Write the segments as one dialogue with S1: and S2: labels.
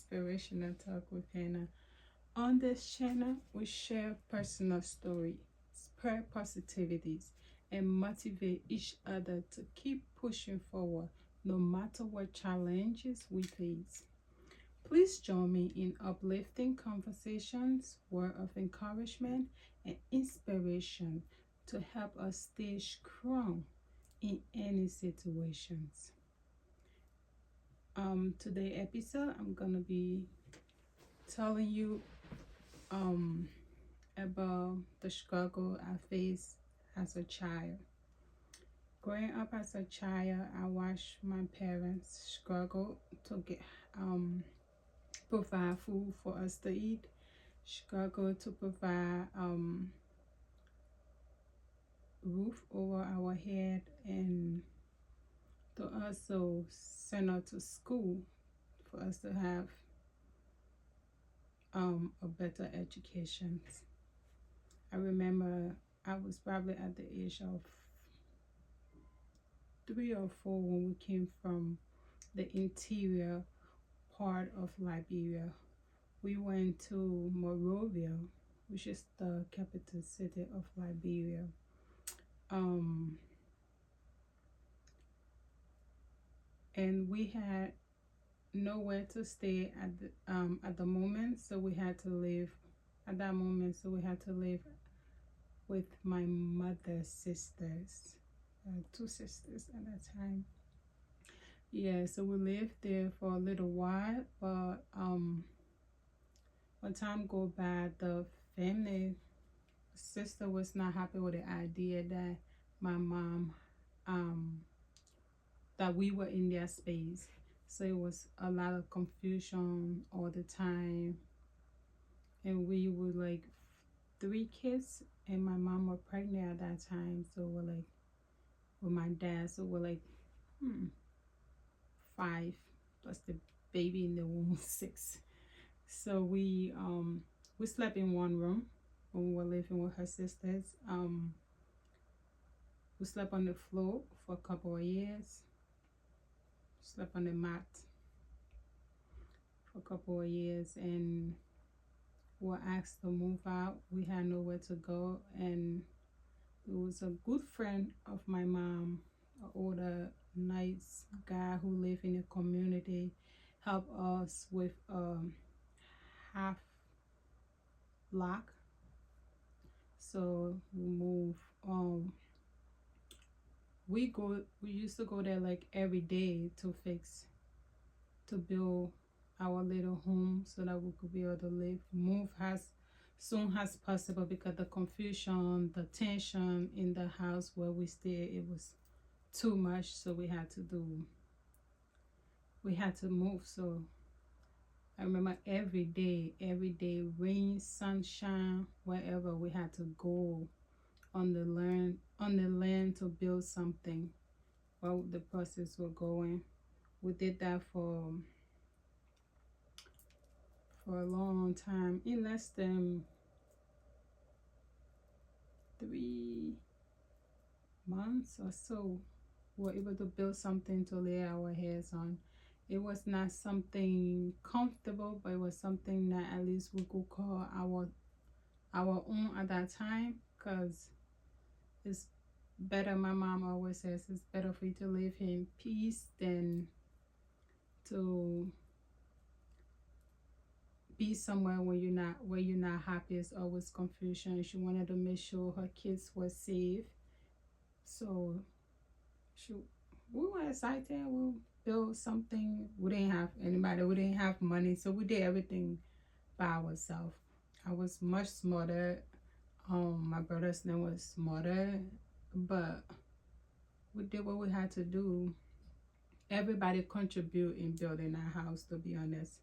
S1: Inspirational Talk with Hannah. On this channel, we share personal stories, spread positivities, and motivate each other to keep pushing forward no matter what challenges we face. Please join me in uplifting conversations, word of encouragement, and inspiration to help us stay strong in any situations. Today episode I'm gonna be telling you um about the struggle I faced as a child. Growing up as a child, I watched my parents struggle to get provide food for us to eat, struggle to provide roof over our head, and to also send us to school for us to have a better education. I remember I was probably at the age of 3 or 4 when we came from the interior part of Liberia. We went to Monrovia, which is the capital city of Liberia. Um, and we had nowhere to stay at the moment, so we had to live at that moment. So we had to live with my mother's sisters, 2 sisters at that time. Yeah, so we lived there for a little while, but when time go by, the family sister was not happy with the idea that my mom that we were in their space. So it was a lot of confusion all the time, and we were like 3 kids, and my mom was pregnant at that time. So we're like with my dad, so we're like 5 plus the baby in the womb, 6. So we slept in one room when we were living with her sisters. We slept on the floor for a couple of years. Slept on the mat for a couple of years, and were asked to move out. We had nowhere to go, and it was a good friend of my mom, an older, nice guy who lived in the community, helped us with half block. So we moved. We used to go there like every day to build our little home so that we could be able to move as soon as possible, because the confusion, the tension in the house where we stay, it was too much. So we had to move. So I remember every day, rain, sunshine, wherever, we had to go on the land to build something while the process was going. We did that for a long time. In less than 3 months or so, we were able to build something to lay our heads on. It was not something comfortable, but it was something that at least we could call our own at that time, because it's better, my mom always says, it's better for you to live in peace than to be somewhere where you're not happy. It's always confusion. She wanted to make sure her kids were safe. So she we were excited. We built something. We didn't have anybody, we didn't have money, so we did everything by ourselves. I was much smarter. My brother's name was smarter, but we did what we had to do. Everybody contribute in building our house, to be honest.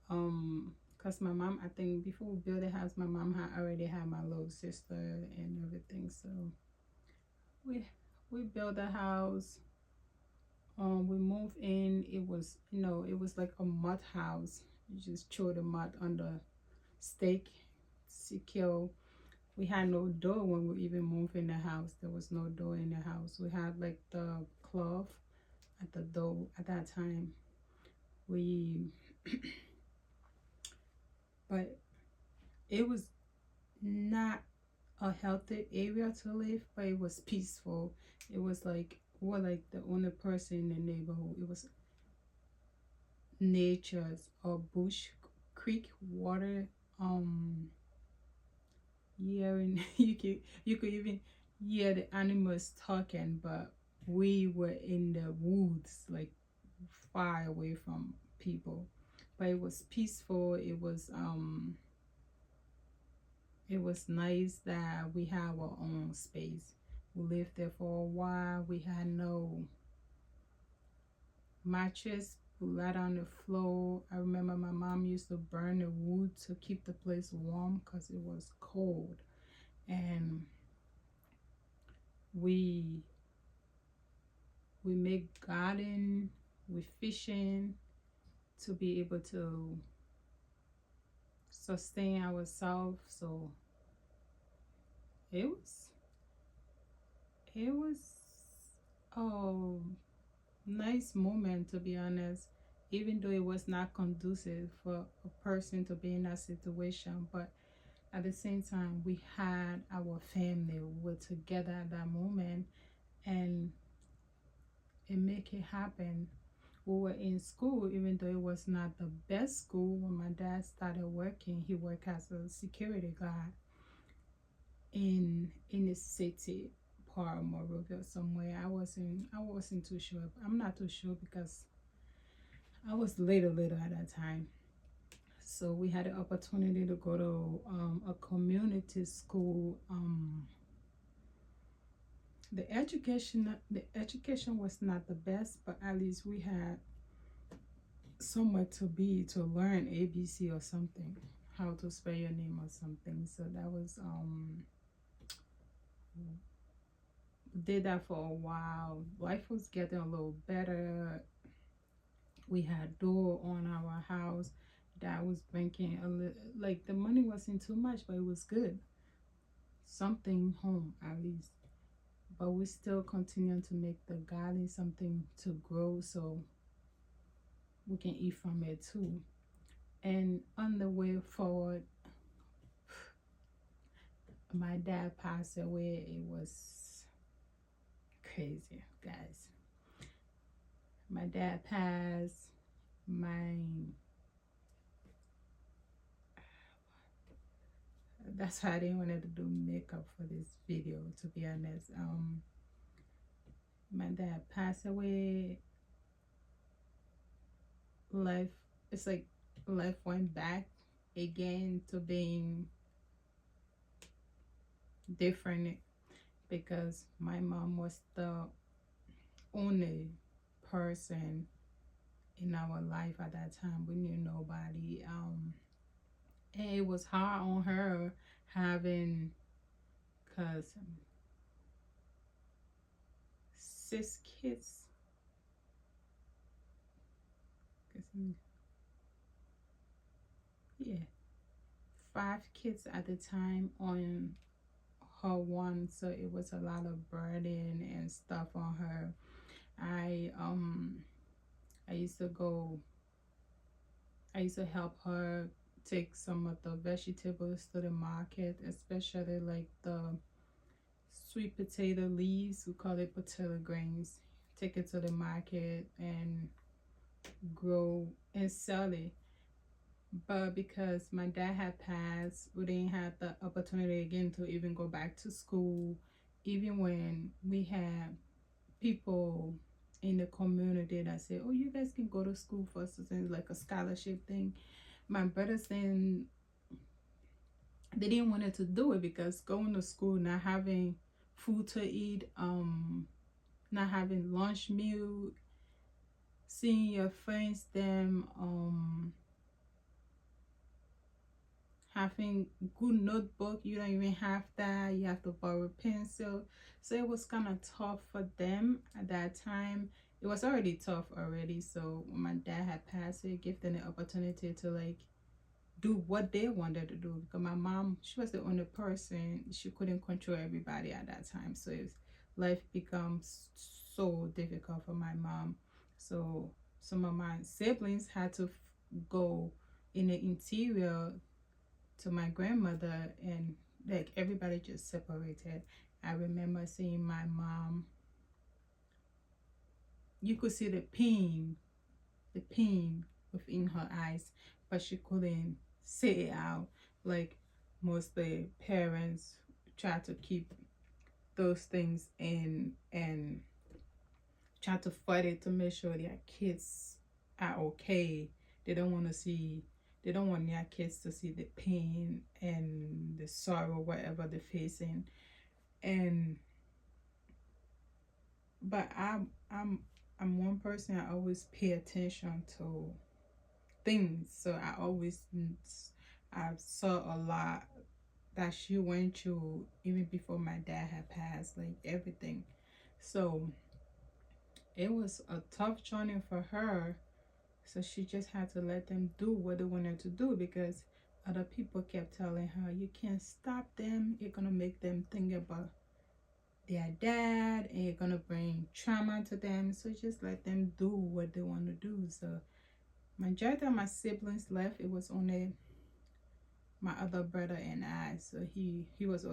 S1: Cause my mom, I think before we built the house, my mom had already had my little sister and everything. So we built a house. We moved in. It was it was like a mud house. You just throw the mud on the stake, secure. We had no door when we even moved in the house. There was no door in the house. We had like the cloth at the door at that time. We, but it was not a healthy area to live, but it was peaceful. It was like we're like the only person in the neighborhood. It was nature's or bush, creek water. Yeah, and you could even hear the animals talking, but we were in the woods, like far away from people. But it was peaceful. It was nice that we have our own space. We lived there for a while. We had no mattress. We laid on the floor. I remember my mom used to burn the wood to keep the place warm because it was cold. And we we make garden, we fishing to be able to sustain ourselves. So it was it was a nice moment, to be honest, even though it was not conducive for a person to be in that situation. But at the same time, we had our family, we were together at that moment, and it make it happen. We were in school, even though it was not the best school. When my dad started working, he worked as a security guard in the city part of Monrovia somewhere. I wasn't too sure. I'm not too sure because I was little at that time. So we had the opportunity to go to a community school. The education was not the best, but at least we had somewhere to learn ABC or something, how to spell your name or something. So that was did that for a while. Life was getting a little better. We had door on our house that was bringing a little, like the money wasn't too much, but it was good. Something home at least. But we still continue to make the garden something to grow so we can eat from it too. And on the way forward, my dad passed away. It was crazy, guys. My dad passed. My That's why I didn't want to do makeup for this video, to be honest. My dad passed away. Life, it's like life went back again to being different because my mom was the only person in our life at that time. We knew nobody. And it was hard on her having, cause 6 kids. 'Cause, yeah, 5 kids at the time on her one, so it was a lot of burden and stuff on her. I um I used to go I used to help her take some of the vegetables to the market, especially like the sweet potato leaves. We call it potato grains. Take it to the market and grow and sell it. But because my dad had passed, we didn't have the opportunity again to even go back to school. Even when we had people in the community that said, "Oh, you guys can go to school for something like a scholarship thing." My brothers then they didn't want to do it because going to school, not having food to eat, not having lunch meal, seeing your friends, them having good notebook, you don't even have that. You have to borrow pencil. So it was kind of tough for them at that time. It was already tough already. So when my dad had passed, it gave them the opportunity to like do what they wanted to do. Because my mom, she was the only person, she couldn't control everybody at that time. So life becomes so difficult for my mom. So some of my siblings had to go in the interior to my grandmother, and like everybody just separated. I remember seeing my mom. You could see the pain within her eyes, but she couldn't say it out. Like most the parents try to keep those things in and try to fight it to make sure their kids are okay. They don't want to see, they don't want their kids to see the pain and the sorrow, whatever they're facing. And but I'm one person, I always pay attention to things. So I saw a lot that she went through even before my dad had passed, like everything. So it was a tough journey for her. So she just had to let them do what they wanted to do, because other people kept telling her, you can't stop them. You're gonna make them think about their dad and you're gonna bring trauma to them. So just let them do what they want to do. So majority of my siblings left. It was only my other brother and I. So he was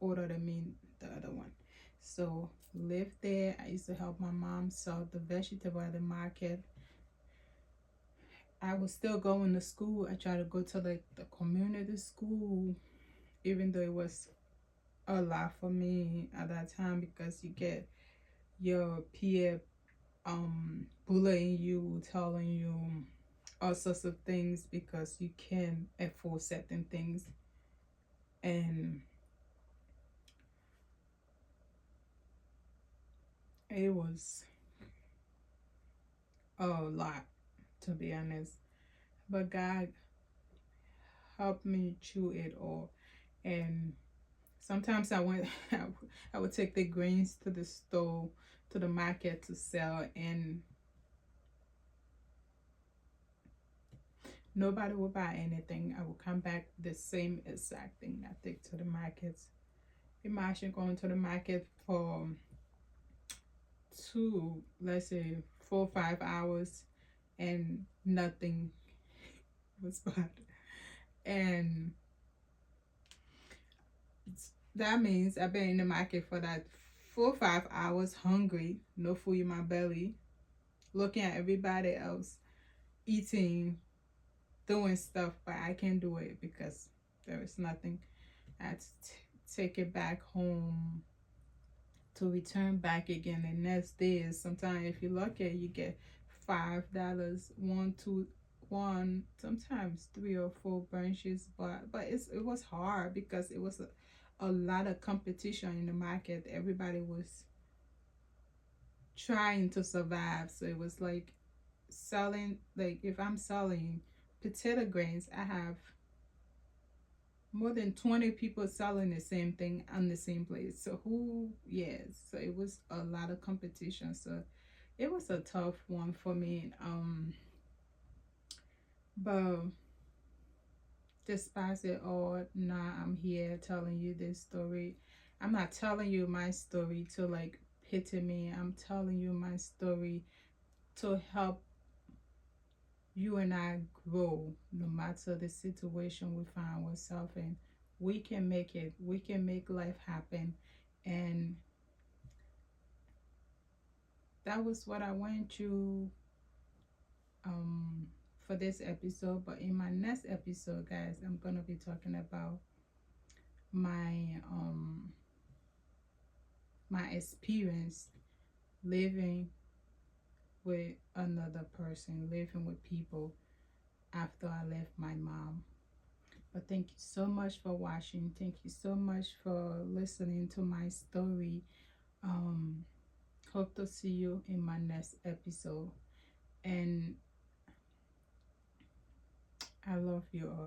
S1: older than me, the other one. So lived there. I used to help my mom sell the vegetable at the market. I was still going to school. I tried to go to like the community school, even though it was a lot for me at that time, because you get your peer bullying you, telling you all sorts of things because you can afford certain things. And it was a lot, to be honest. But God helped me through it all. And sometimes I went, I would take the grains to the store, to the market to sell, and nobody would buy anything. I would come back the same exact thing I take to the markets. Imagine going to the market for two, let's say 4 or 5 hours, and nothing was bought. And that means I've been in the market for that 4 or 5 hours, hungry, no food in my belly, looking at everybody else eating, doing stuff, but I can't do it because there is nothing. I had to take it back home to return back again the next day. Sometimes if you're lucky, you get $5, one, two, one, sometimes 3 or 4 branches. But it was hard because it was a lot of competition in the market. Everybody was trying to survive. So it was like selling, like if I'm selling potato grains, I have more than 20 people selling the same thing on the same place. So who, yes, so it was a lot of competition. So it was a tough one for me. But despite it all, now I'm here telling you this story. I'm not telling you my story to like pity me. I'm telling you my story to help you and I grow, no matter the situation we find ourselves in. We can make it. We can make life happen. And that was what I went through um for this episode. But in my next episode, guys, I'm gonna be talking about my my experience living with another person, living with people after I left my mom. But thank you so much for watching. Thank you so much for listening to my story. Um, hope to see you in my next episode. And I love you all.